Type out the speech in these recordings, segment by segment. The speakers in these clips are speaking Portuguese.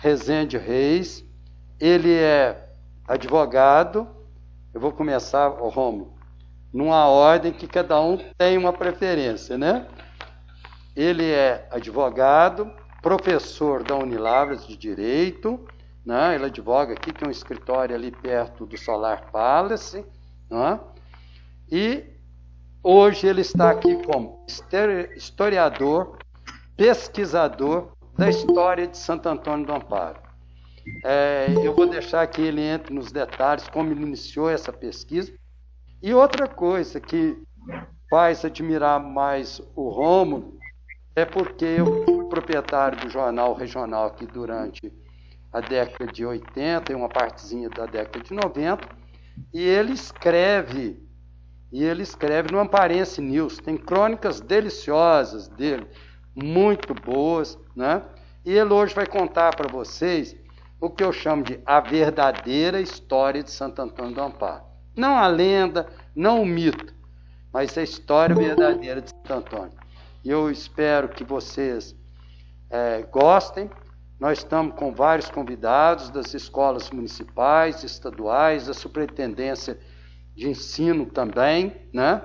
Rezende Reis. Ele é advogado. Eu vou começar, Rômulo, numa ordem que cada um tem uma preferência, né? Ele é advogado, professor da Unilavras de Direito, né? Ele advoga aqui, tem um escritório ali perto do Solar Palace, né? E hoje ele está aqui como historiador, pesquisador da história de Santo Antônio do Amparo. Eu vou deixar que ele entre nos detalhes, como ele iniciou essa pesquisa. E outra coisa que faz admirar mais o Rômulo é porque eu fui proprietário do jornal regional aqui durante a década de 80 e uma partezinha da década de 90, e ele escreve no Amparense News, tem crônicas deliciosas dele, muito boas, né? E ele hoje vai contar para vocês o que eu chamo de a verdadeira história de Santo Antônio do Amparo. Não a lenda, não o mito, mas a história verdadeira de Santo Antônio. E eu espero que vocês gostem. Nós estamos com vários convidados das escolas municipais, estaduais, da Superintendência de Ensino também, né?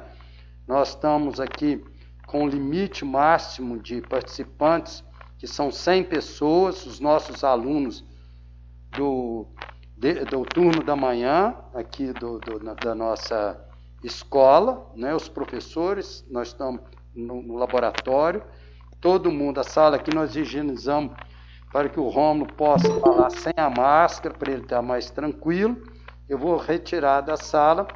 Nós estamos aqui com o limite máximo de participantes, que são 100 pessoas, os nossos alunos do turno da manhã, aqui da nossa escola, né? Os professores, nós estamos no laboratório, todo mundo, a sala aqui nós higienizamos para que o Rômulo possa falar sem a máscara, para ele estar mais tranquilo. Eu vou retirar da sala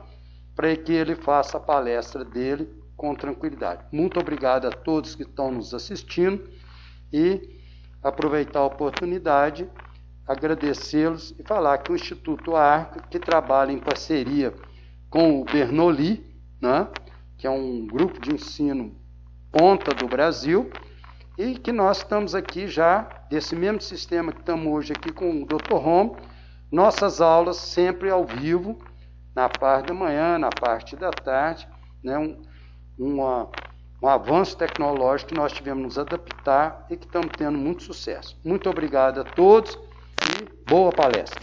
para que ele faça a palestra dele com tranquilidade. Muito obrigado a todos que estão nos assistindo e aproveitar a oportunidade, agradecê-los e falar que o Instituto Arco, que trabalha em parceria com o Bernoulli, né, que é um grupo de ensino ponta do Brasil, e que nós estamos aqui já, desse mesmo sistema que estamos hoje aqui com o Dr. Rômulo, nossas aulas sempre ao vivo, na parte da manhã, na parte da tarde, né, um avanço tecnológico que nós tivemos nos adaptar e que estamos tendo muito sucesso. Muito obrigado a todos e boa palestra.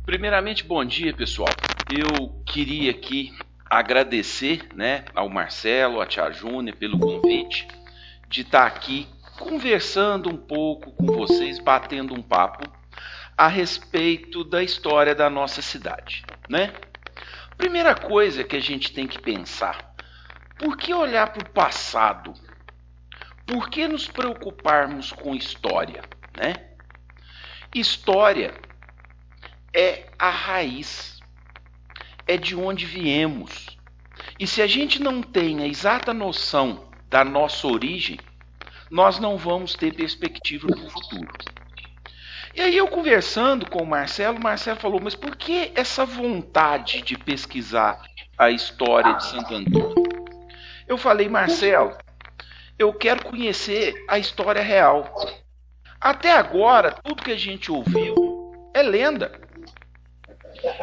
Primeiramente, bom dia, pessoal. Eu queria aqui agradecer, né, ao Marcelo, à Tia Júnia pelo convite de estar aqui conversando um pouco com vocês, batendo um papo a respeito da história da nossa cidade, né? Primeira coisa que a gente tem que pensar, por que olhar para o passado? Por que nos preocuparmos com história, né? História é a raiz, é de onde viemos. E se a gente não tem a exata noção da nossa origem, nós não vamos ter perspectiva para o futuro. E aí eu conversando com o Marcelo falou, mas por que essa vontade de pesquisar a história de Santo Antônio? Eu falei, Marcelo, eu quero conhecer a história real. Até agora, tudo que a gente ouviu é lenda.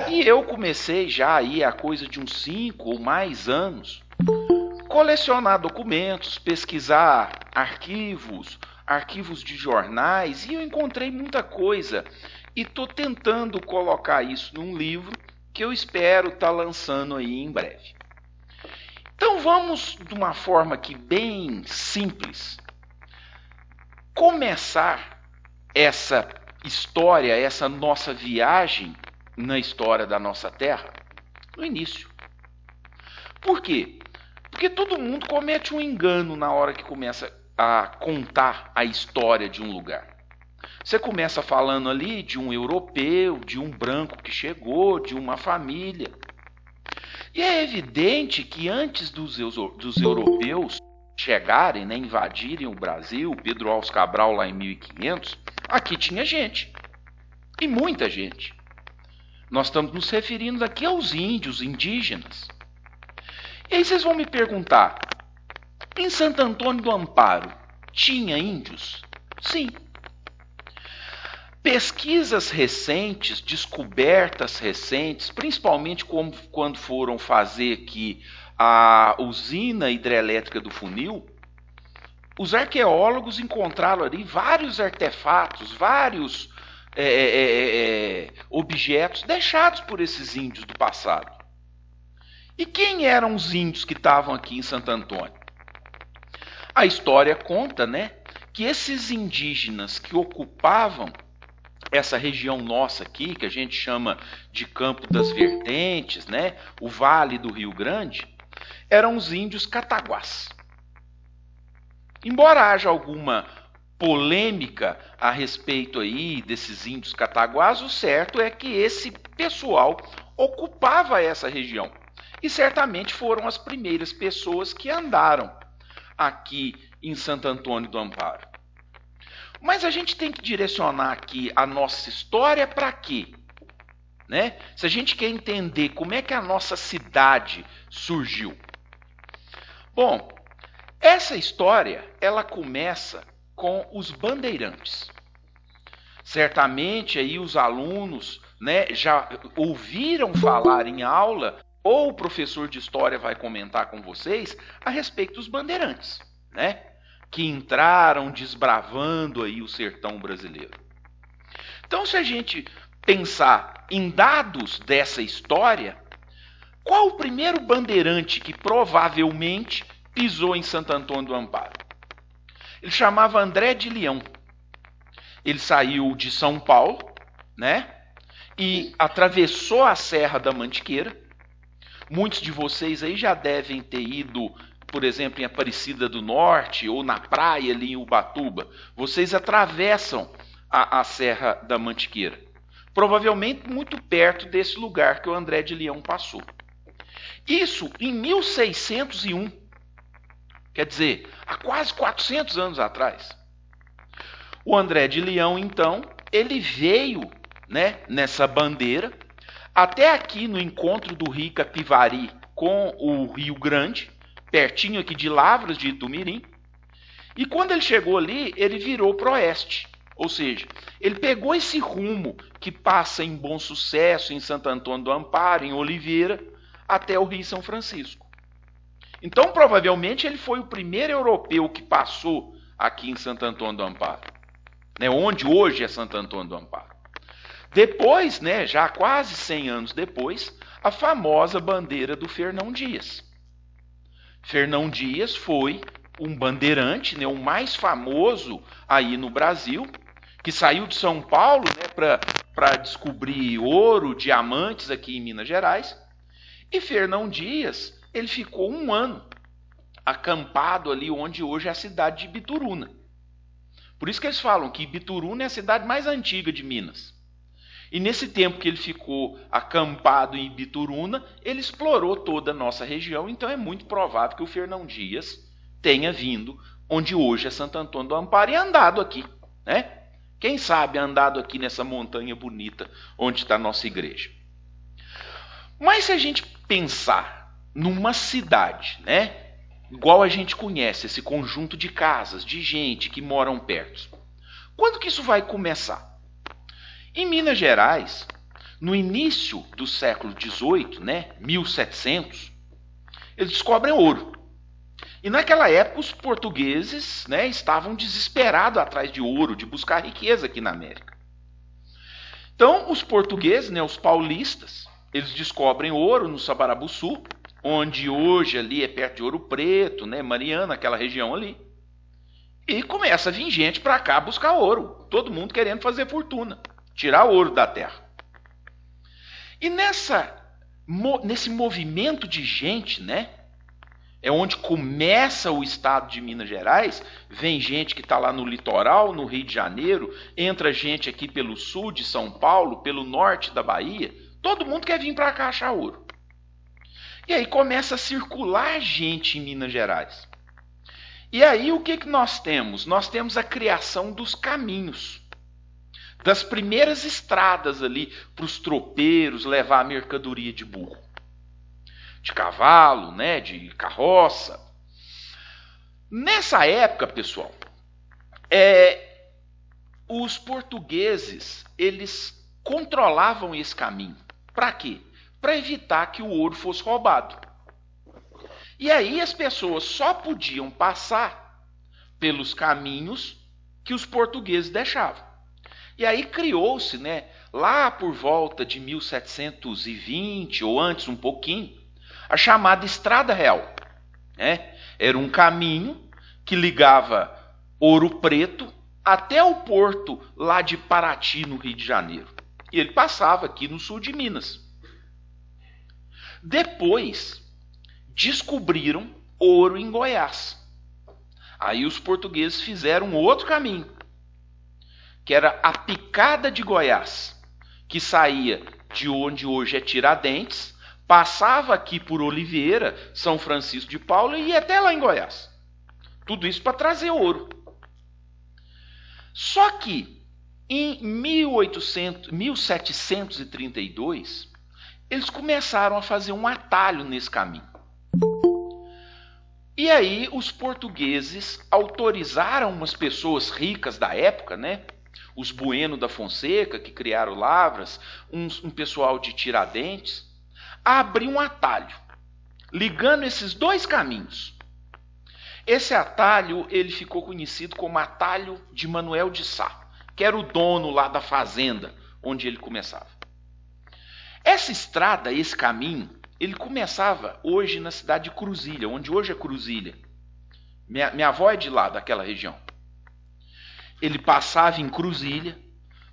E eu comecei já aí há coisa de uns 5 ou mais anos colecionar documentos, pesquisar arquivos de jornais, e eu encontrei muita coisa. E estou tentando colocar isso num livro que eu espero estar lançando aí em breve. Então vamos, de uma forma aqui bem simples, começar essa história, essa nossa viagem na história da nossa terra, no início. Por quê? Porque todo mundo comete um engano na hora que começa a contar a história de um lugar. Você começa falando ali de um europeu, de um branco que chegou, de uma família. E é evidente que antes dos europeus chegarem, né, invadirem o Brasil, Pedro Álvares Cabral lá em 1500, aqui tinha gente. E muita gente. Nós estamos nos referindo aqui aos índios, indígenas. E aí vocês vão me perguntar, em Santo Antônio do Amparo, tinha índios? Sim. Pesquisas recentes, descobertas recentes, principalmente quando foram fazer aqui a usina hidrelétrica do Funil, os arqueólogos encontraram ali vários artefatos, vários objetos deixados por esses índios do passado. E quem eram os índios que estavam aqui em Santo Antônio? A história conta, né, que esses indígenas que ocupavam essa região nossa aqui, que a gente chama de Campo das Vertentes, né, o Vale do Rio Grande, eram os índios cataguás. Embora haja alguma polêmica a respeito aí desses índios cataguás, o certo é que esse pessoal ocupava essa região. E certamente foram as primeiras pessoas que andaram aqui em Santo Antônio do Amparo. Mas a gente tem que direcionar aqui a nossa história para quê? Né? Se a gente quer entender como é que a nossa cidade surgiu. Bom, essa história ela começa com os bandeirantes. Certamente aí os alunos, né, já ouviram falar em aula, ou o professor de história vai comentar com vocês a respeito dos bandeirantes, né, que entraram desbravando aí o sertão brasileiro. Então, se a gente pensar em dados dessa história, qual o primeiro bandeirante que provavelmente pisou em Santo Antônio do Amparo? Ele chamava André de Leão. Ele saiu de São Paulo, né, e atravessou a Serra da Mantiqueira. Muitos de vocês aí já devem ter ido, por exemplo, em Aparecida do Norte ou na praia ali em Ubatuba. Vocês atravessam a Serra da Mantiqueira. Provavelmente muito perto desse lugar que o André de Leão passou. Isso em 1601. Quer dizer, há quase 400 anos atrás. O André de Leão, então, ele veio, né, nessa bandeira até aqui no encontro do rio Capivari com o Rio Grande, pertinho aqui de Lavras de Itumirim. E quando ele chegou ali, ele virou para o oeste. Ou seja, ele pegou esse rumo que passa em Bom Sucesso, em Santo Antônio do Amparo, em Oliveira, até o Rio São Francisco. Então, provavelmente, ele foi o primeiro europeu que passou aqui em Santo Antônio do Amparo, né, onde hoje é Santo Antônio do Amparo. Depois, né, já quase 100 anos depois, a famosa bandeira do Fernão Dias. Fernão Dias foi um bandeirante, né, o mais famoso aí no Brasil, que saiu de São Paulo, né, para descobrir ouro, diamantes aqui em Minas Gerais. E Fernão Dias, ele ficou 1 ano acampado ali onde hoje é a cidade de Ibituruna. Por isso que eles falam que Ibituruna é a cidade mais antiga de Minas. E nesse tempo que ele ficou acampado em Ibituruna, ele explorou toda a nossa região, então é muito provável que o Fernão Dias tenha vindo onde hoje é Santo Antônio do Amparo e andado aqui, né? Quem sabe andado aqui nessa montanha bonita onde está a nossa igreja. Mas se a gente pensar numa cidade, né, igual a gente conhece, esse conjunto de casas, de gente que moram perto, quando que isso vai começar? Em Minas Gerais, no início do século XVIII, né, 1700, eles descobrem ouro. E naquela época os portugueses, né, estavam desesperados atrás de ouro, de buscar riqueza aqui na América. Então os portugueses, né, os paulistas, eles descobrem ouro no Sabarabuçu, onde hoje ali é perto de Ouro Preto, né, Mariana, aquela região ali. E começa a vir gente para cá buscar ouro, todo mundo querendo fazer fortuna, tirar ouro da terra. E nesse movimento de gente, né, é onde começa o estado de Minas Gerais. Vem gente que está lá no litoral, no Rio de Janeiro, entra gente aqui pelo sul de São Paulo, pelo norte da Bahia. Todo mundo quer vir para cá achar ouro. E aí começa a circular gente em Minas Gerais. E aí o que nós temos? Nós temos a criação dos caminhos, das primeiras estradas ali para os tropeiros levar a mercadoria de burro, de cavalo, né, de carroça. Nessa época, pessoal, os portugueses, eles controlavam esse caminho. Para quê? Para evitar que o ouro fosse roubado. E aí as pessoas só podiam passar pelos caminhos que os portugueses deixavam. E aí criou-se, né, lá por volta de 1720 ou antes um pouquinho, a chamada Estrada Real. Né? Era um caminho que ligava Ouro Preto até o porto lá de Paraty, no Rio de Janeiro. E ele passava aqui no sul de Minas. Depois, descobriram ouro em Goiás. Aí os portugueses fizeram outro caminho, que era a Picada de Goiás, que saía de onde hoje é Tiradentes, passava aqui por Oliveira, São Francisco de Paula e ia até lá em Goiás. Tudo isso para trazer ouro. Só que em 1732, eles começaram a fazer um atalho nesse caminho. E aí os portugueses autorizaram umas pessoas ricas da época, né? Os Bueno da Fonseca, que criaram Lavras, um pessoal de Tiradentes, a abrir um atalho, ligando esses dois caminhos. Esse atalho ele ficou conhecido como Atalho de Manuel de Sá, que era o dono lá da fazenda onde ele começava. Essa estrada, esse caminho, ele começava hoje na cidade de Cruzília, onde hoje é Cruzília. Minha avó é de lá, daquela região. Ele passava em Cruzília,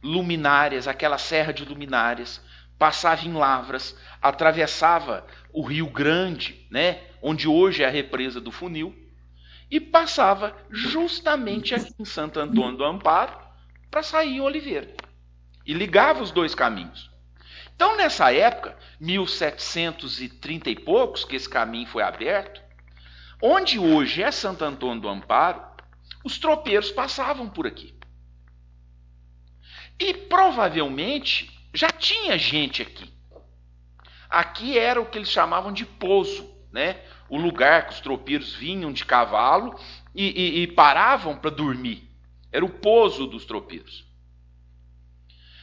Luminárias, aquela serra de Luminárias, passava em Lavras, atravessava o Rio Grande, né, onde hoje é a represa do Funil, e passava justamente aqui em Santo Antônio do Amparo para sair em Oliveira. E ligava os dois caminhos. Então, nessa época, 1730 e poucos, que esse caminho foi aberto, onde hoje é Santo Antônio do Amparo, os tropeiros passavam por aqui. E provavelmente já tinha gente aqui. Aqui era o que eles chamavam de pouso, né? O lugar que os tropeiros vinham de cavalo e paravam para dormir. Era o pouso dos tropeiros.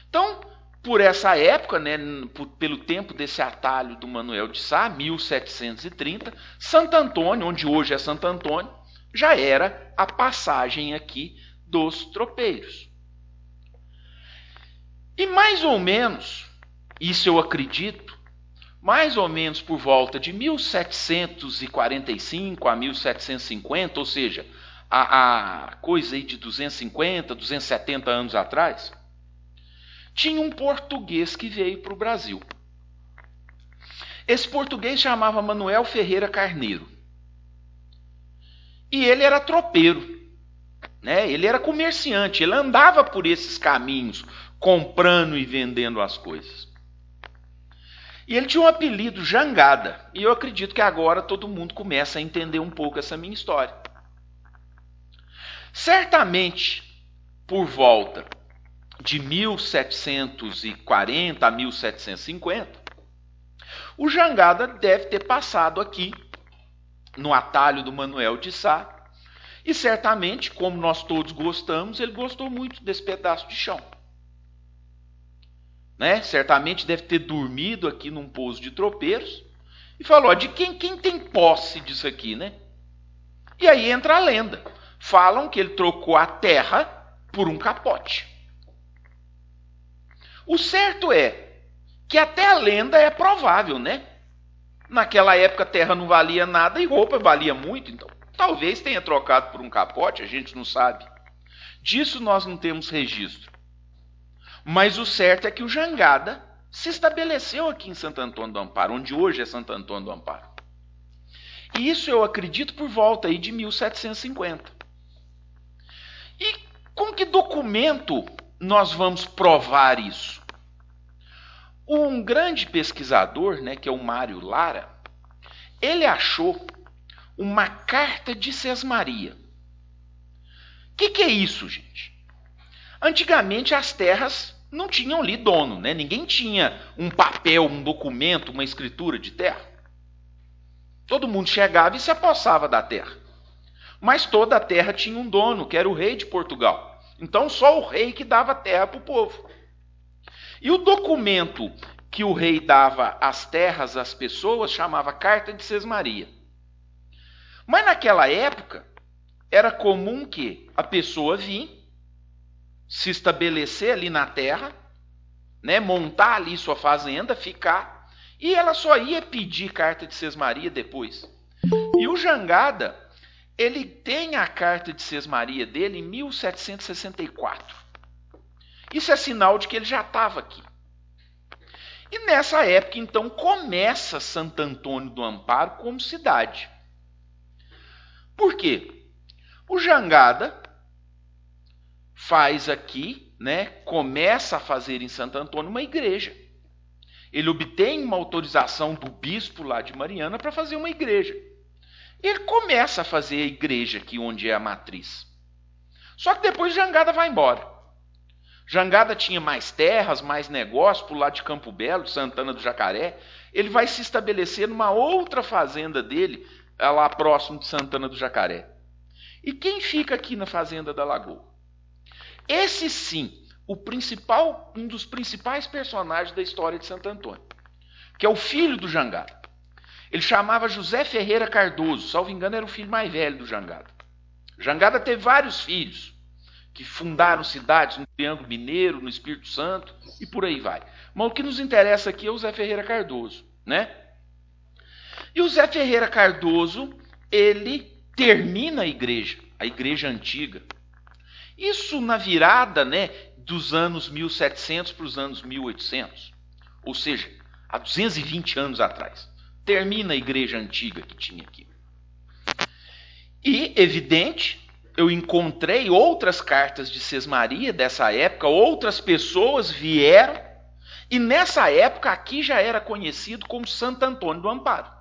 Então, por essa época, né, pelo tempo desse atalho do Manuel de Sá, 1730, Santo Antônio, onde hoje é Santo Antônio, já era a passagem aqui dos tropeiros. E mais ou menos, isso eu acredito, mais ou menos por volta de 1745 a 1750, ou seja, a coisa aí de 250, 270 anos atrás, tinha um português que veio para o Brasil. Esse português chamava Manuel Ferreira Carneiro. E ele era tropeiro, né? Ele era comerciante, ele andava por esses caminhos, comprando e vendendo as coisas. E ele tinha um apelido, Jangada. E eu acredito que agora todo mundo começa a entender um pouco essa minha história. Certamente, por volta de 1740 a 1750, o Jangada deve ter passado aqui, no atalho do Manuel de Sá, e certamente, como nós todos gostamos, ele gostou muito desse pedaço de chão. Né? Certamente deve ter dormido aqui num pouso de tropeiros e falou, de quem tem posse disso aqui, né? E aí entra a lenda. Falam que ele trocou a terra por um capote. O certo é que até a lenda é provável, né? Naquela época a terra não valia nada e roupa valia muito, então talvez tenha trocado por um capote, a gente não sabe. Disso nós não temos registro. Mas o certo é que o Jangada se estabeleceu aqui em Santo Antônio do Amparo, onde hoje é Santo Antônio do Amparo. E isso eu acredito por volta aí de 1750. E com que documento nós vamos provar isso? Um grande pesquisador, né, que é o Mário Lara, ele achou uma carta de Sesmaria. O que é isso, gente? Antigamente as terras não tinham ali dono, né? Ninguém tinha um papel, um documento, uma escritura de terra. Todo mundo chegava e se apossava da terra. Mas toda a terra tinha um dono, que era o rei de Portugal. Então só o rei que dava terra para o povo. E o documento que o rei dava às terras às pessoas chamava Carta de Sesmaria. Mas naquela época, era comum que a pessoa vir, se estabelecer ali na terra, né, montar ali sua fazenda, ficar, e ela só ia pedir carta de sesmaria depois. E o Jangada, ele tem a carta de sesmaria dele em 1764. Isso é sinal de que ele já estava aqui. E nessa época, então, começa Santo Antônio do Amparo como cidade. Por quê? O Jangada faz aqui, né, começa a fazer em Santo Antônio uma igreja. Ele obtém uma autorização do bispo lá de Mariana para fazer uma igreja. E ele começa a fazer a igreja aqui onde é a matriz. Só que depois Jangada vai embora. Jangada tinha mais terras, mais negócios por lá de Campo Belo, de Santana do Jacaré. Ele vai se estabelecer numa outra fazenda dele, lá próximo de Santana do Jacaré. E quem fica aqui na fazenda da Lagoa? Esse sim, um dos principais personagens da história de Santo Antônio, que é o filho do Jangada. Ele chamava José Ferreira Cardoso, salvo engano era o filho mais velho do Jangada. Jangada teve vários filhos, que fundaram cidades no Triângulo Mineiro, no Espírito Santo e por aí vai. Mas o que nos interessa aqui é o Zé Ferreira Cardoso, né? E o Zé Ferreira Cardoso, ele termina a igreja antiga. Isso na virada, né, dos anos 1700 para os anos 1800. Ou seja, há 220 anos atrás. Termina a igreja antiga que tinha aqui. E, evidente, eu encontrei outras cartas de sesmaria dessa época, outras pessoas vieram, e nessa época aqui já era conhecido como Santo Antônio do Amparo.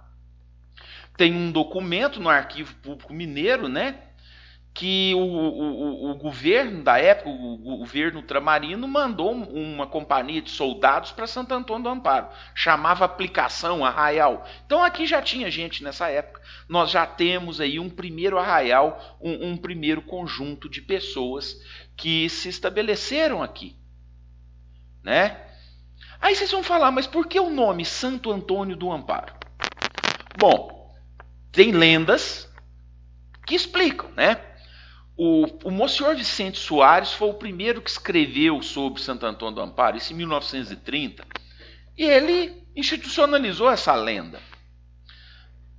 Tem um documento no Arquivo Público Mineiro, né, que o governo da época, o governo Ultramarino, mandou uma companhia de soldados para Santo Antônio do Amparo. Chamava Aplicação Arraial. Então aqui já tinha gente nessa época. Nós já temos aí um primeiro arraial, um primeiro conjunto de pessoas que se estabeleceram aqui, né? Aí vocês vão falar, mas por que o nome Santo Antônio do Amparo? Bom, tem lendas que explicam, né? O Monsenhor Vicente Soares foi o primeiro que escreveu sobre Santo Antônio do Amparo, isso em 1930, e ele institucionalizou essa lenda.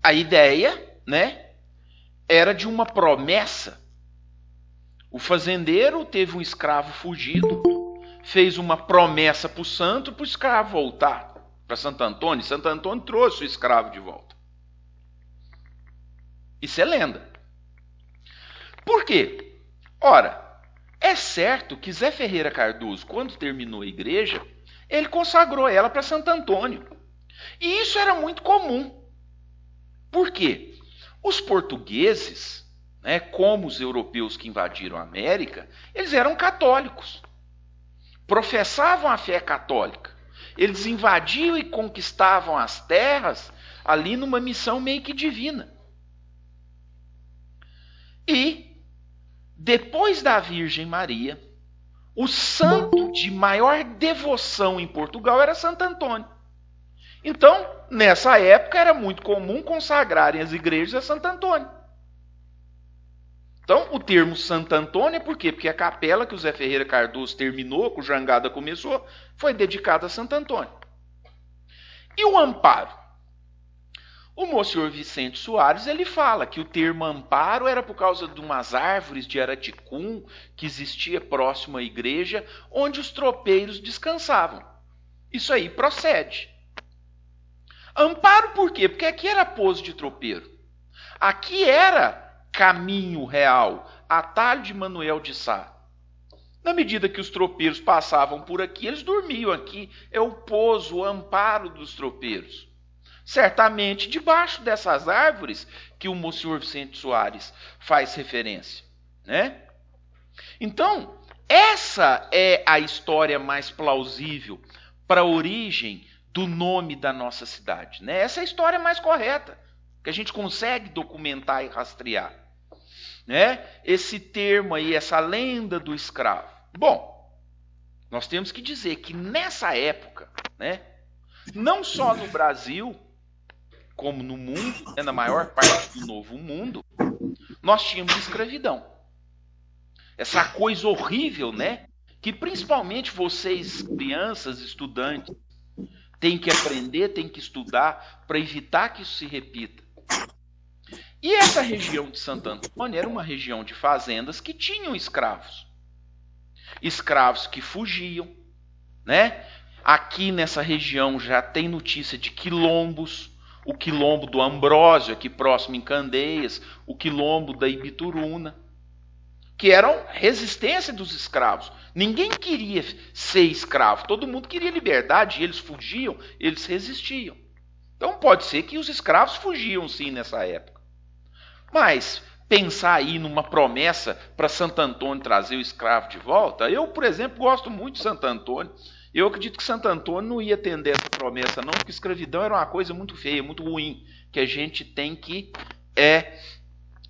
A ideia, né, era de uma promessa. O fazendeiro teve um escravo fugido, fez uma promessa para o santo para o escravo voltar para Santo Antônio. Santo Antônio trouxe o escravo de volta. Isso é lenda. Por quê? Ora, é certo que Zé Ferreira Cardoso, quando terminou a igreja, ele consagrou ela para Santo Antônio. E isso era muito comum. Por quê? Os portugueses, né, como os europeus que invadiram a América, eles eram católicos. Professavam a fé católica. Eles invadiam e conquistavam as terras ali numa missão meio que divina. E depois da Virgem Maria, o santo de maior devoção em Portugal era Santo Antônio. Então, nessa época, era muito comum consagrarem as igrejas a Santo Antônio. Então, o termo Santo Antônio é por quê? Porque a capela que o Zé Ferreira Cardoso terminou, que o Jangada começou, foi dedicada a Santo Antônio. E o amparo? O Monsenhor Vicente Soares, ele fala que o termo amparo era por causa de umas árvores de araticum que existia próximo à igreja, onde os tropeiros descansavam. Isso aí procede. Amparo por quê? Porque aqui era pouso de tropeiro. Aqui era caminho real, atalho de Manuel de Sá. Na medida que os tropeiros passavam por aqui, eles dormiam aqui. É o pouso, o amparo dos tropeiros. Certamente debaixo dessas árvores que o Monsenhor Vicente Soares faz referência, né? Então, essa é a história mais plausível para a origem do nome da nossa cidade, né? Essa é a história mais correta, que a gente consegue documentar e rastrear, né? Esse termo aí, essa lenda do escravo. Bom, nós temos que dizer que nessa época, né, não só no Brasil, como no mundo, na maior parte do Novo Mundo, nós tínhamos escravidão. Essa coisa horrível, né? Que principalmente vocês, crianças, estudantes, têm que aprender, têm que estudar para evitar que isso se repita. E essa região de Santo Antônio era uma região de fazendas que tinham escravos. Escravos que fugiam, né? Aqui nessa região já tem notícia de quilombos, o quilombo do Ambrósio, aqui próximo em Candeias, o quilombo da Ibituruna, que eram resistência dos escravos. Ninguém queria ser escravo, todo mundo queria liberdade, eles fugiam, eles resistiam. Então pode ser que os escravos fugiam sim nessa época. Mas pensar aí numa promessa para Santo Antônio trazer o escravo de volta, eu, por exemplo, gosto muito de Santo Antônio. Eu acredito que Santo Antônio não ia atender essa promessa não, porque escravidão era uma coisa muito feia, muito ruim, que a gente tem que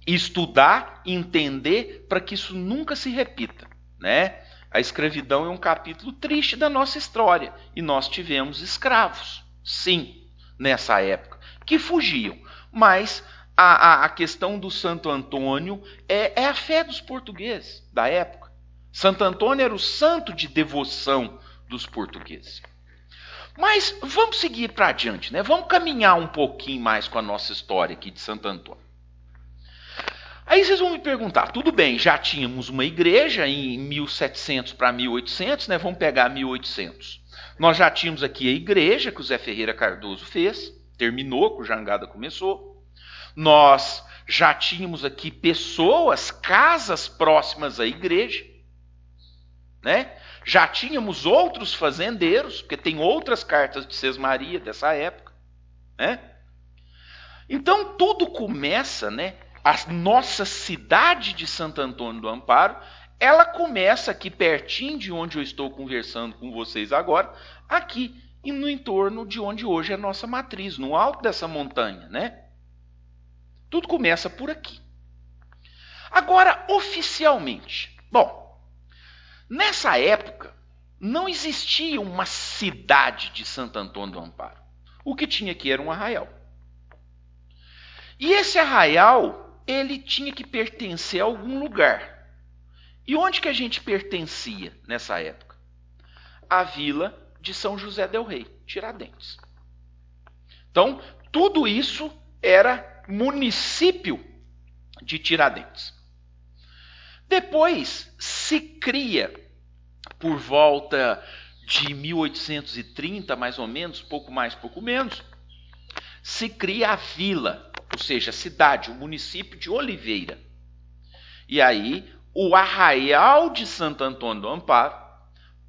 estudar, entender, para que isso nunca se repita, né? A escravidão é um capítulo triste da nossa história, e nós tivemos escravos, sim, nessa época, que fugiam, mas a questão do Santo Antônio é a fé dos portugueses da época. Santo Antônio era o santo de devoção dos portugueses. Mas vamos seguir para adiante, né? Vamos caminhar um pouquinho mais com a nossa história aqui de Santo Antônio. Aí vocês vão me perguntar, tudo bem, já tínhamos uma igreja em 1700 para 1800, né? Vamos pegar 1800. Nós já tínhamos aqui a igreja que o Zé Ferreira Cardoso fez, terminou, que o Jangada começou. Nós já tínhamos aqui pessoas, casas próximas à igreja, né? Já tínhamos outros fazendeiros, porque tem outras cartas de Sesmaria dessa época, né? Então tudo começa, né? A nossa cidade de Santo Antônio do Amparo, ela começa aqui pertinho de onde eu estou conversando com vocês agora, aqui e no entorno de onde hoje é a nossa matriz, no alto dessa montanha, né? Tudo começa por aqui. Agora, oficialmente, bom, nessa época não existia uma cidade de Santo Antônio do Amparo. O que tinha aqui era um arraial. E esse arraial, ele tinha que pertencer a algum lugar. E onde que a gente pertencia nessa época? A vila de São José del Rei, Tiradentes. Então, tudo isso era município de Tiradentes. Depois se cria, por volta de 1830, mais ou menos, pouco mais, pouco menos, se cria a vila, ou seja, a cidade, o município de Oliveira. E aí, o arraial de Santo Antônio do Amparo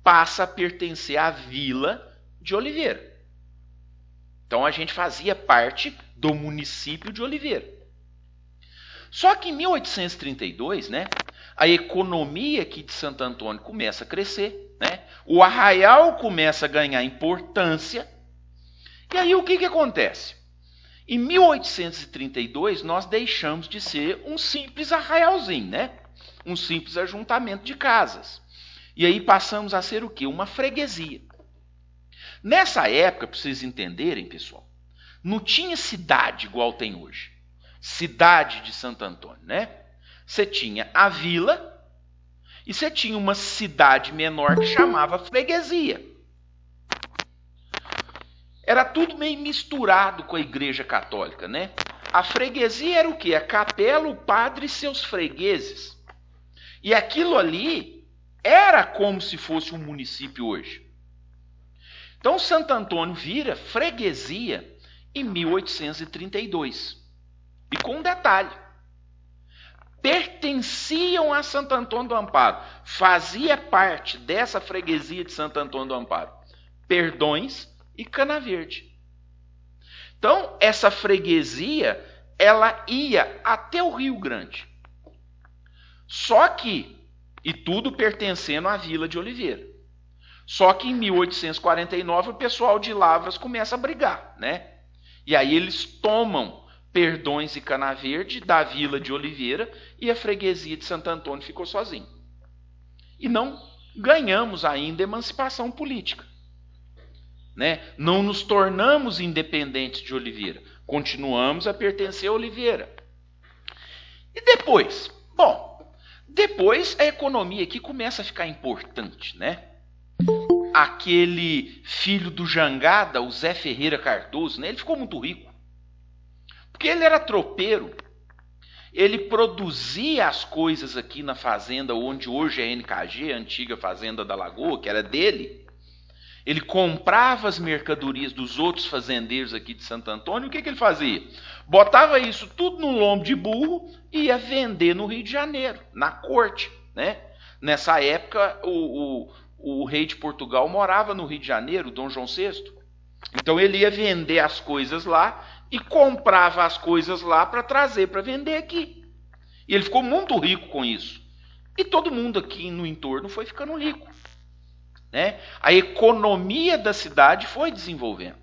passa a pertencer à vila de Oliveira. Então, a gente fazia parte do município de Oliveira. Só que em 1832, né, a economia aqui de Santo Antônio começa a crescer, né? O arraial começa a ganhar importância. E aí o que acontece? Em 1832, nós deixamos de ser um simples arraialzinho, né? Um simples ajuntamento de casas. E aí passamos a ser o quê? Uma freguesia. Nessa época, para vocês entenderem, pessoal, não tinha cidade igual tem hoje. Cidade de Santo Antônio, né? Você tinha a vila e você tinha uma cidade menor que chamava freguesia. Era tudo meio misturado com a Igreja Católica, né? A freguesia era o quê? A capela, o padre e seus fregueses. E aquilo ali era como se fosse um município hoje. Então, Santo Antônio vira freguesia em 1832. E com um detalhe: pertenciam a Santo Antônio do Amparo. Fazia parte dessa freguesia de Santo Antônio do Amparo Perdões e Cana Verde. Então, essa freguesia, ela ia até o Rio Grande. Só que, e tudo pertencendo à Vila de Oliveira. Só que em 1849 o pessoal de Lavras começa a brigar, né? E aí eles tomam Perdões e Cana Verde da Vila de Oliveira e a freguesia de Santo Antônio ficou sozinha. E não ganhamos ainda emancipação política. né? Não nos tornamos independentes de Oliveira. Continuamos a pertencer a Oliveira. E depois? Bom, depois a economia aqui começa a ficar importante, né? Aquele filho do Jangada, o Zé Ferreira Cardoso, né? Ele ficou muito rico. Porque ele era tropeiro. Ele produzia as coisas aqui na fazenda, onde hoje é a NKG, a antiga fazenda da Lagoa, que era dele. Ele comprava as mercadorias dos outros fazendeiros aqui de Santo Antônio. O que ele fazia? Botava isso tudo no lombo de burro e ia vender no Rio de Janeiro, na corte, né? Nessa época, o rei de Portugal morava no Rio de Janeiro, Dom João VI. Então ele ia vender as coisas lá e comprava as coisas lá para trazer para vender aqui. E ele ficou muito rico com isso. E todo mundo aqui no entorno foi ficando rico, né? A economia da cidade foi desenvolvendo.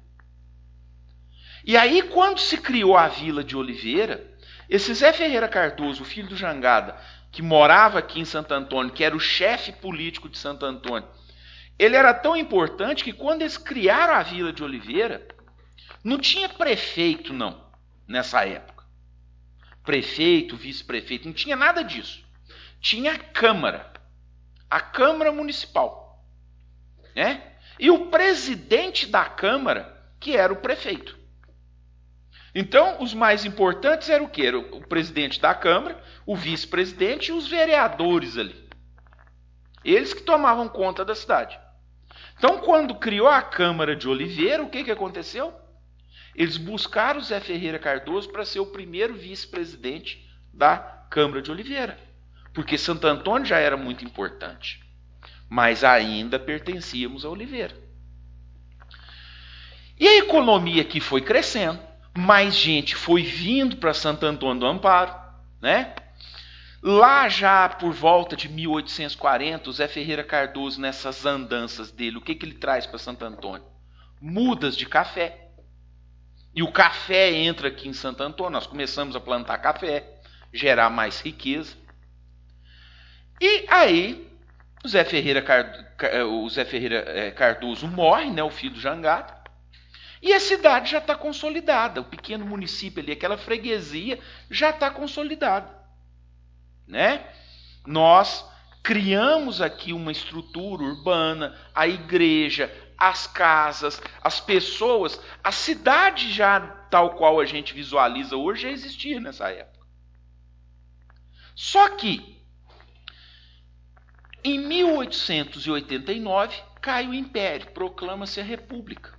E aí, quando se criou a Vila de Oliveira, esse Zé Ferreira Cardoso, o filho do Jangada, que morava aqui em Santo Antônio, que era o chefe político de Santo Antônio, ele era tão importante que quando eles criaram a Vila de Oliveira, não tinha prefeito, não, nessa época. Prefeito, vice-prefeito, não tinha nada disso. Tinha a Câmara Municipal, né? E o presidente da Câmara, que era o prefeito. Então, os mais importantes eram o quê? Era o presidente da Câmara, o vice-presidente e os vereadores ali. Eles que tomavam conta da cidade. Então, quando criou a Câmara de Oliveira, o que aconteceu? Eles buscaram o Zé Ferreira Cardoso para ser o primeiro vice-presidente da Câmara de Oliveira. Porque Santo Antônio já era muito importante. Mas ainda pertencíamos a Oliveira. E a economia aqui foi crescendo. Mais gente foi vindo para Santo Antônio do Amparo, né? Lá já por volta de 1840, o Zé Ferreira Cardoso, nessas andanças dele, o que ele traz para Santo Antônio? Mudas de café. E o café entra aqui em Santo Antônio, nós começamos a plantar café, gerar mais riqueza. E aí, o Zé Ferreira Cardoso morre, né, o filho do Jangada, e a cidade já está consolidada. O pequeno município ali, aquela freguesia, já está consolidada, né? Nós criamos aqui uma estrutura urbana, a igreja, as casas, as pessoas, a cidade já tal qual a gente visualiza hoje já existia nessa época. Só que, em 1889, cai o Império, proclama-se a República.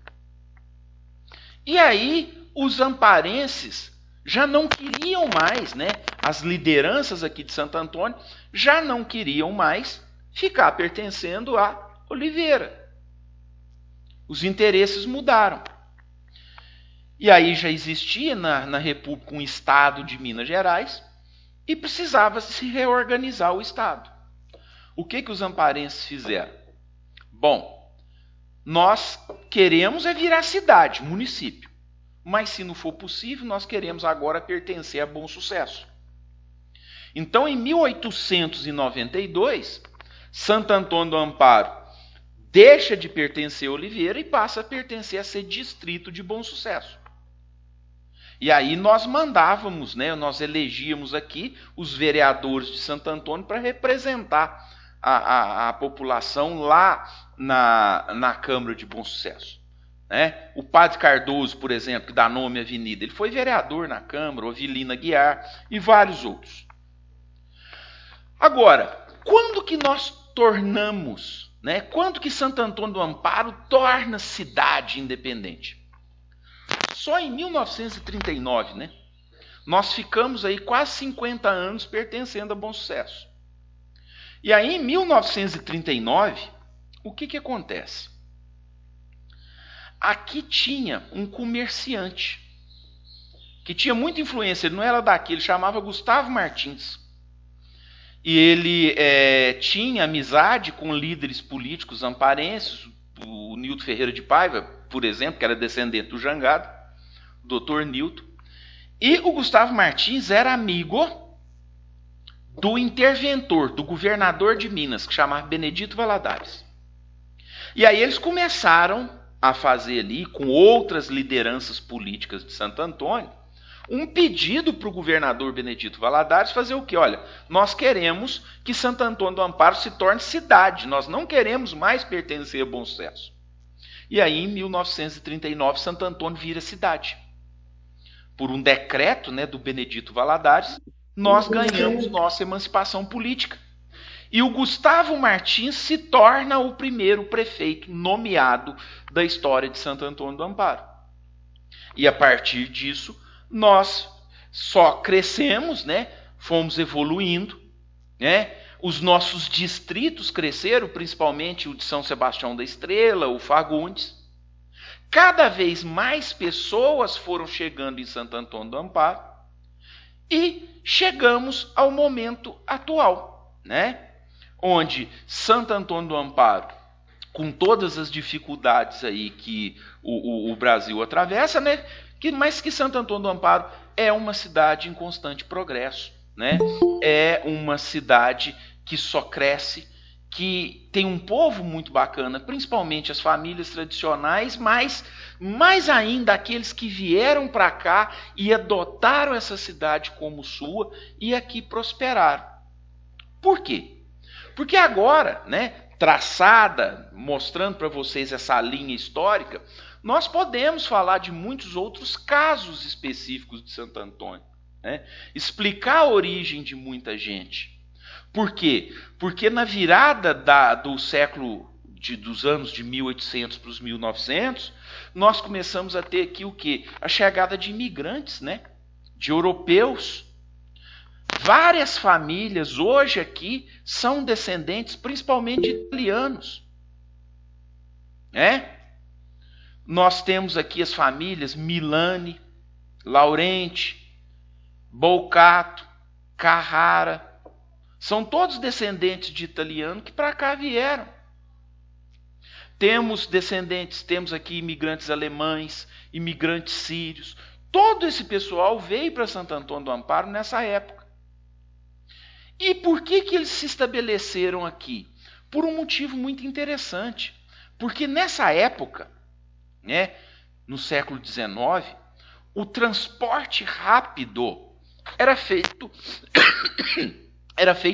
E aí, os amparenses já não queriam mais, né? As lideranças aqui de Santo Antônio já não queriam mais ficar pertencendo a Oliveira. Os interesses mudaram. E aí já existia na República um Estado de Minas Gerais e precisava se reorganizar o Estado. O que os amparenses fizeram? Bom, nós queremos é virar cidade, município. Mas se não for possível, nós queremos agora pertencer a Bom Sucesso. Então, em 1892, Santo Antônio do Amparo deixa de pertencer a Oliveira e passa a pertencer a ser distrito de Bom Sucesso. E aí nós mandávamos, né, nós elegíamos aqui os vereadores de Santo Antônio para representar a população lá na Câmara de Bom Sucesso. Né? O Padre Cardoso, por exemplo, que dá nome à avenida, ele foi vereador na Câmara, o Avilina Guiar e vários outros. Agora, quando que nós tornamos, né? Quando que Santo Antônio do Amparo torna cidade independente? Só em 1939, né? Nós ficamos aí quase 50 anos pertencendo a Bom Sucesso. E aí, em 1939, o que acontece? Aqui tinha um comerciante que tinha muita influência, ele não era daqui, ele chamava Gustavo Martins. E ele tinha amizade com líderes políticos amparenses, o Nilton Ferreira de Paiva, por exemplo, que era descendente do Jangada, o Dr. Nilton. E o Gustavo Martins era amigo do interventor, do governador de Minas, que chamava Benedito Valadares. E aí eles começaram a fazer ali, com outras lideranças políticas de Santo Antônio, um pedido para o governador Benedito Valadares fazer o quê? Olha, nós queremos que Santo Antônio do Amparo se torne cidade, nós não queremos mais pertencer a Bom Sucesso. E aí, em 1939, Santo Antônio vira cidade. Por um decreto, né, do Benedito Valadares, nós ganhamos nossa emancipação política. E o Gustavo Martins se torna o primeiro prefeito nomeado da história de Santo Antônio do Amparo. E a partir disso, nós só crescemos, né? Fomos evoluindo, né? Os nossos distritos cresceram, principalmente o de São Sebastião da Estrela, o Fagundes. Cada vez mais pessoas foram chegando em Santo Antônio do Amparo e chegamos ao momento atual, né? Onde Santo Antônio do Amparo, com todas as dificuldades aí que o Brasil atravessa, né? Mas que Santo Antônio do Amparo é uma cidade em constante progresso, né? É uma cidade que só cresce, que tem um povo muito bacana, principalmente as famílias tradicionais, mas mais ainda aqueles que vieram para cá e adotaram essa cidade como sua e aqui prosperaram. Por quê? Porque agora, né, traçada, mostrando para vocês essa linha histórica, nós podemos falar de muitos outros casos específicos de Santo Antônio, né? Explicar a origem de muita gente. Por quê? Porque na virada do século, dos anos de 1800 para os 1900, nós começamos a ter aqui o quê? A chegada de imigrantes, né? De europeus. Várias famílias hoje aqui são descendentes principalmente de italianos, né? Nós temos aqui as famílias Milani, Laurenti, Bolcato, Carrara. São todos descendentes de italiano que para cá vieram. Temos aqui imigrantes alemães, imigrantes sírios. Todo esse pessoal veio para Santo Antônio do Amparo nessa época. E por que eles se estabeleceram aqui? Por um motivo muito interessante. Porque nessa época, né, no século XIX, o transporte rápido era feito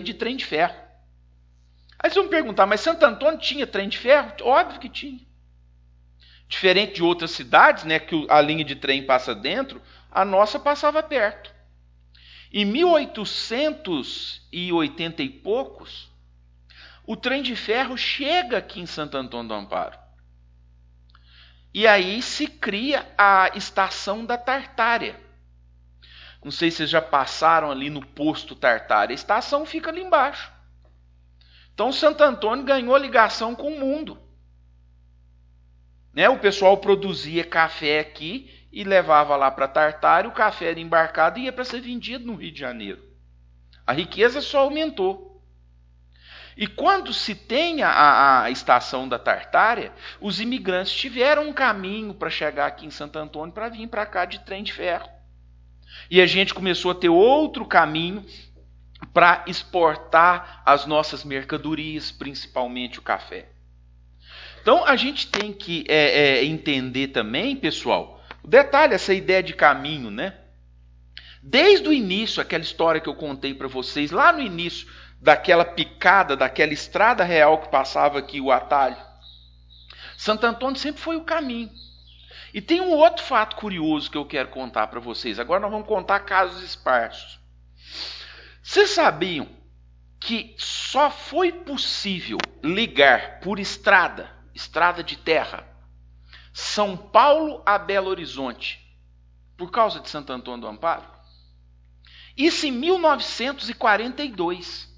de trem de ferro. Aí vocês vão me perguntar, mas Santo Antônio tinha trem de ferro? Óbvio que tinha. Diferente de outras cidades, né, que a linha de trem passa dentro, a nossa passava perto. Em 1880 e poucos, o trem de ferro chega aqui em Santo Antônio do Amparo. E aí se cria a estação da Tartária. Não sei se vocês já passaram ali no posto Tartária. A estação fica ali embaixo. Então Santo Antônio ganhou ligação com o mundo, né? O pessoal produzia café aqui e levava lá para Tartária, o café era embarcado e ia para ser vendido no Rio de Janeiro. A riqueza só aumentou. E quando se tem a estação da Tartária, os imigrantes tiveram um caminho para chegar aqui em Santo Antônio para vir para cá de trem de ferro. E a gente começou a ter outro caminho para exportar as nossas mercadorias, principalmente o café. Então a gente tem que entender também, pessoal, o detalhe, essa ideia de caminho, né? Desde o início, aquela história que eu contei para vocês, lá no início daquela picada, daquela estrada real que passava aqui, o atalho, Santo Antônio sempre foi o caminho. E tem um outro fato curioso que eu quero contar para vocês. Agora nós vamos contar casos esparsos. Vocês sabiam que só foi possível ligar por estrada de terra, São Paulo a Belo Horizonte, por causa de Santo Antônio do Amparo? Isso em 1942.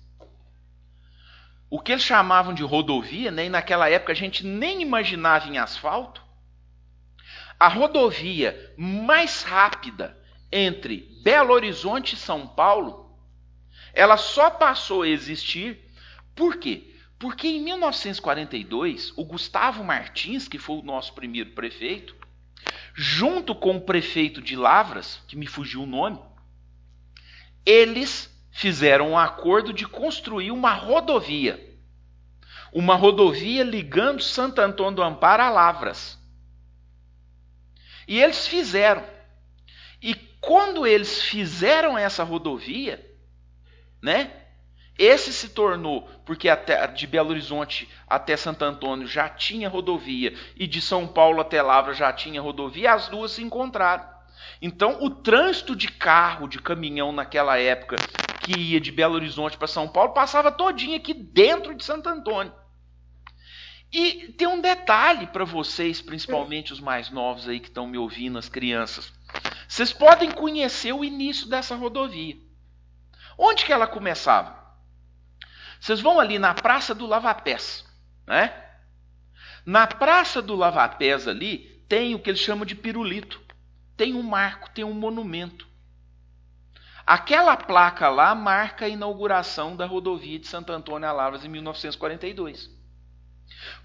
O que eles chamavam de rodovia, né? E naquela época a gente nem imaginava em asfalto. A rodovia mais rápida entre Belo Horizonte e São Paulo, ela só passou a existir, por quê? Porque em 1942, o Gustavo Martins, que foi o nosso primeiro prefeito, junto com o prefeito de Lavras, que me fugiu o nome, eles fizeram um acordo de construir uma rodovia ligando Santo Antônio do Amparo a Lavras. E eles fizeram. E quando eles fizeram essa rodovia, né? Esse se tornou, porque até, de Belo Horizonte até Santo Antônio já tinha rodovia, e de São Paulo até Lavra já tinha rodovia, as duas se encontraram. Então, o trânsito de carro, de caminhão naquela época, que ia de Belo Horizonte para São Paulo, passava todinho aqui dentro de Santo Antônio. E tem um detalhe para vocês, principalmente os mais novos aí que estão me ouvindo, as crianças. Vocês podem conhecer o início dessa rodovia. Onde que ela começava? Vocês vão ali na Praça do Lava-Pés, né? Na Praça do Lava-Pés ali tem o que eles chamam de pirulito. Tem um marco, tem um monumento. Aquela placa lá marca a inauguração da rodovia de Santo Antônio a Lavras em 1942.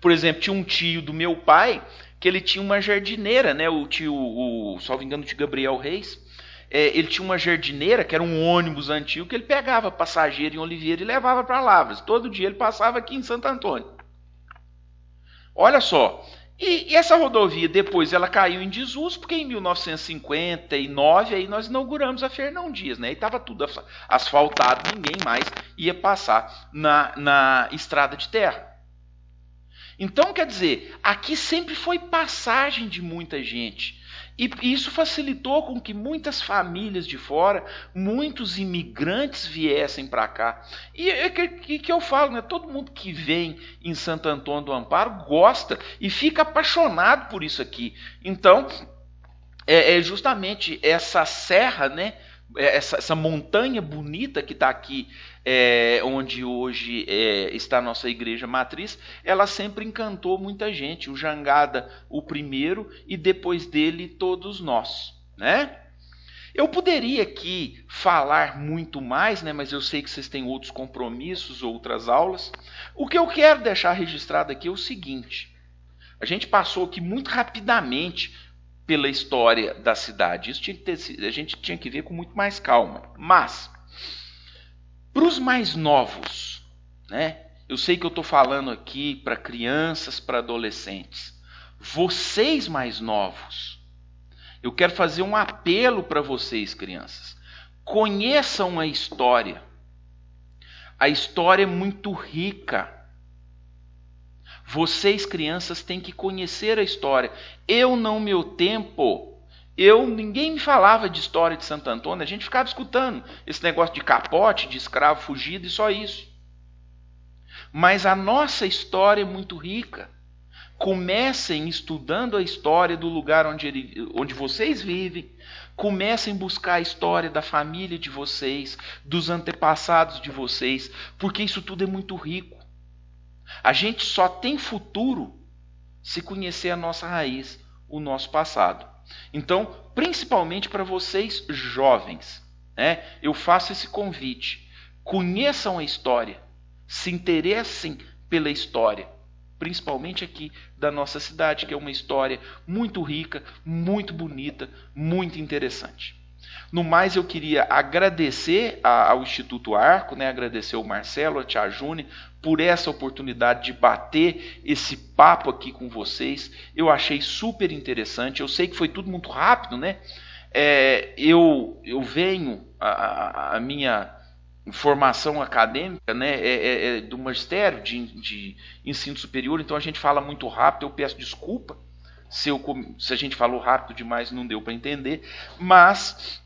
Por exemplo, tinha um tio do meu pai que ele tinha uma jardineira, né? O tio, salvo engano, de Gabriel Reis. Ele tinha uma jardineira, que era um ônibus antigo, que ele pegava passageiro em Oliveira e levava para Lavras. Todo dia ele passava aqui em Santo Antônio. Olha só. E essa rodovia depois ela caiu em desuso, porque em 1959 aí nós inauguramos a Fernão Dias, né? E estava tudo asfaltado, ninguém mais ia passar na estrada de terra. Então, quer dizer, aqui sempre foi passagem de muita gente. E isso facilitou com que muitas famílias de fora, muitos imigrantes viessem para cá. E que eu falo, né? Todo mundo que vem em Santo Antônio do Amparo gosta e fica apaixonado por isso aqui. Então, é justamente essa serra, né? Essa montanha bonita que está aqui, onde hoje está a nossa igreja matriz, ela sempre encantou muita gente. O Jangada, o primeiro, e depois dele todos nós, né? Eu poderia aqui falar muito mais, né? Mas eu sei que vocês têm outros compromissos, outras aulas. O que eu quero deixar registrado aqui é o seguinte: a gente passou aqui muito rapidamente pela história da cidade. Isso a gente tinha que ver com muito mais calma. Mas, para os mais novos, né? Eu sei que eu estou falando aqui para crianças, para adolescentes. Vocês mais novos, eu quero fazer um apelo para vocês, crianças. Conheçam a história. A história é muito rica. Vocês, crianças, têm que conhecer a história. Eu, no meu tempo, ninguém me falava de história de Santo Antônio. A gente ficava escutando esse negócio de capote, de escravo fugido e só isso. Mas a nossa história é muito rica. Comecem estudando a história do lugar onde vocês vivem. Comecem a buscar a história da família de vocês, dos antepassados de vocês, porque isso tudo é muito rico. A gente só tem futuro se conhecer a nossa raiz, o nosso passado. Então, principalmente para vocês jovens, né, eu faço esse convite. Conheçam a história, se interessem pela história, principalmente aqui da nossa cidade, que é uma história muito rica, muito bonita, muito interessante. No mais, eu queria agradecer ao Instituto Arco, né, agradecer ao Marcelo, a Tia Júnia, por essa oportunidade de bater esse papo aqui com vocês. Eu achei super interessante. Eu sei que foi tudo muito rápido, né? Eu venho, a minha formação acadêmica, né, do magistério de ensino superior, então a gente fala muito rápido. Eu peço desculpa se a gente falou rápido demais e não deu para entender, mas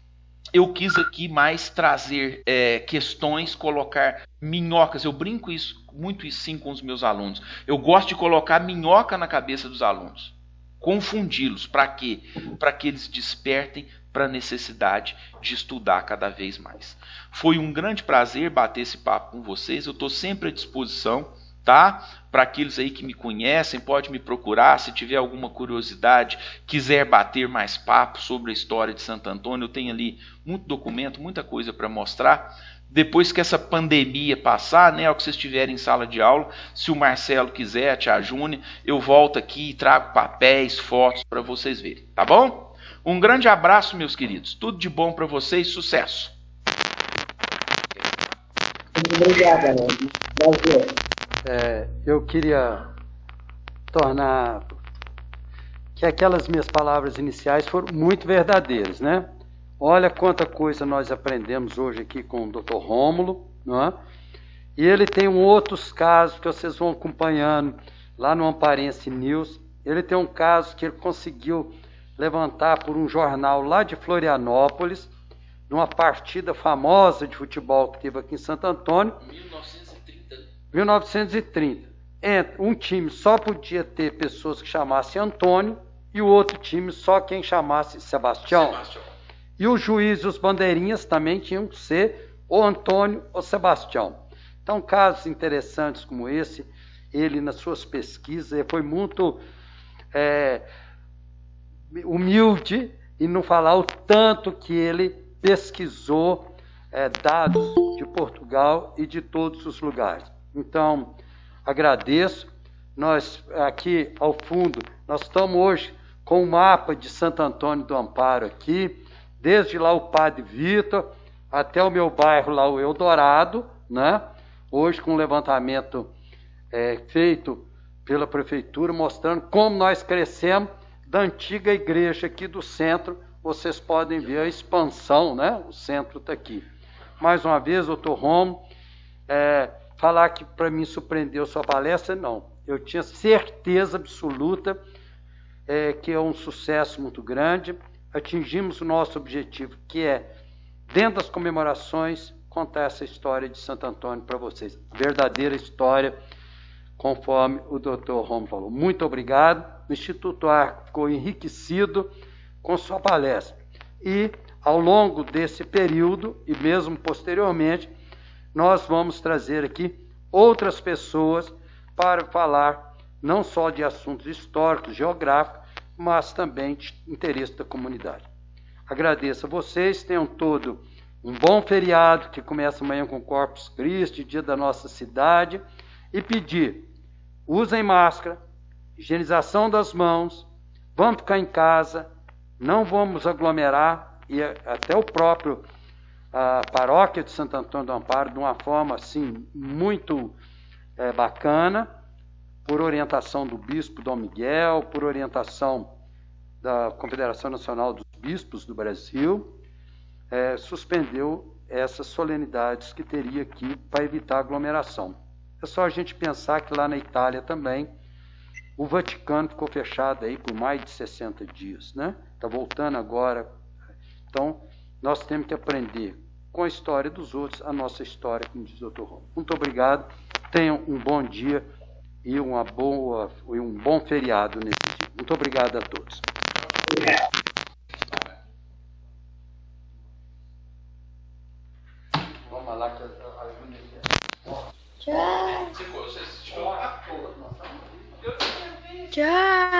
eu quis aqui mais trazer questões, colocar minhocas. Eu brinco muito sim com os meus alunos. Eu gosto de colocar minhoca na cabeça dos alunos, confundi-los. Para quê? Para que eles despertem para a necessidade de estudar cada vez mais. Foi um grande prazer bater esse papo com vocês. Eu estou sempre à disposição, tá? Para aqueles aí que me conhecem, pode me procurar. Se tiver alguma curiosidade, quiser bater mais papo sobre a história de Santo Antônio, eu tenho ali muito documento, muita coisa para mostrar. Depois que essa pandemia passar, né, ao que vocês estiverem em sala de aula, se o Marcelo quiser, a Tia Júnia, eu volto aqui e trago papéis, fotos para vocês verem, tá bom? Um grande abraço, meus queridos. Tudo de bom para vocês, sucesso. Muito obrigado, Prazer. Eu queria tornar que aquelas minhas palavras iniciais foram muito verdadeiras, né? Olha quanta coisa nós aprendemos hoje aqui com o Dr. Rômulo, não é? E ele tem outros casos que vocês vão acompanhando lá no Amparense News. Ele tem um caso que ele conseguiu levantar por um jornal lá de Florianópolis, numa partida famosa de futebol que teve aqui em Santo Antônio. 1930. Um time só podia ter pessoas que chamassem Antônio e o outro time só quem chamasse Sebastião. E o juiz e os bandeirinhas também tinham que ser ou Antônio ou Sebastião. Então, casos interessantes como esse, ele nas suas pesquisas ele foi muito humilde e não falar o tanto que ele pesquisou dados de Portugal e de todos os lugares. Então, agradeço. Nós, aqui ao fundo, nós estamos hoje com o mapa de Santo Antônio do Amparo aqui, desde lá o Padre Vitor, até o meu bairro lá, o Eldorado, né? Hoje com um levantamento feito pela Prefeitura, mostrando como nós crescemos da antiga igreja aqui do centro. Vocês podem ver a expansão, né? O centro está aqui. Mais uma vez, doutor Romo, falar que para mim surpreendeu sua palestra, não. Eu tinha certeza absoluta que é um sucesso muito grande. Atingimos o nosso objetivo, que é, dentro das comemorações, contar essa história de Santo Antônio para vocês. Verdadeira história, conforme o doutor Romo falou. Muito obrigado. O Instituto Arco ficou enriquecido com sua palestra. E, ao longo desse período, e mesmo posteriormente, nós vamos trazer aqui outras pessoas para falar não só de assuntos históricos, geográficos, mas também de interesse da comunidade. Agradeço a vocês, tenham todo um bom feriado, que começa amanhã com Corpus Christi, dia da nossa cidade, e pedir, usem máscara, higienização das mãos, vamos ficar em casa, não vamos aglomerar, e até o próprio a paróquia de Santo Antônio do Amparo, de uma forma assim muito bacana, por orientação do bispo Dom Miguel, por orientação da Confederação Nacional dos Bispos do Brasil, suspendeu essas solenidades que teria aqui para evitar aglomeração. É só a gente pensar que lá na Itália também o Vaticano ficou fechado aí por mais de 60 dias, né? Está voltando agora. Então, nós temos que aprender com a história dos outros, a nossa história, como diz o Dr. Romo. Muito obrigado, tenham um bom dia e um bom feriado nesse dia. Muito obrigado a todos. Vamos lá que a Tchau. Tchau.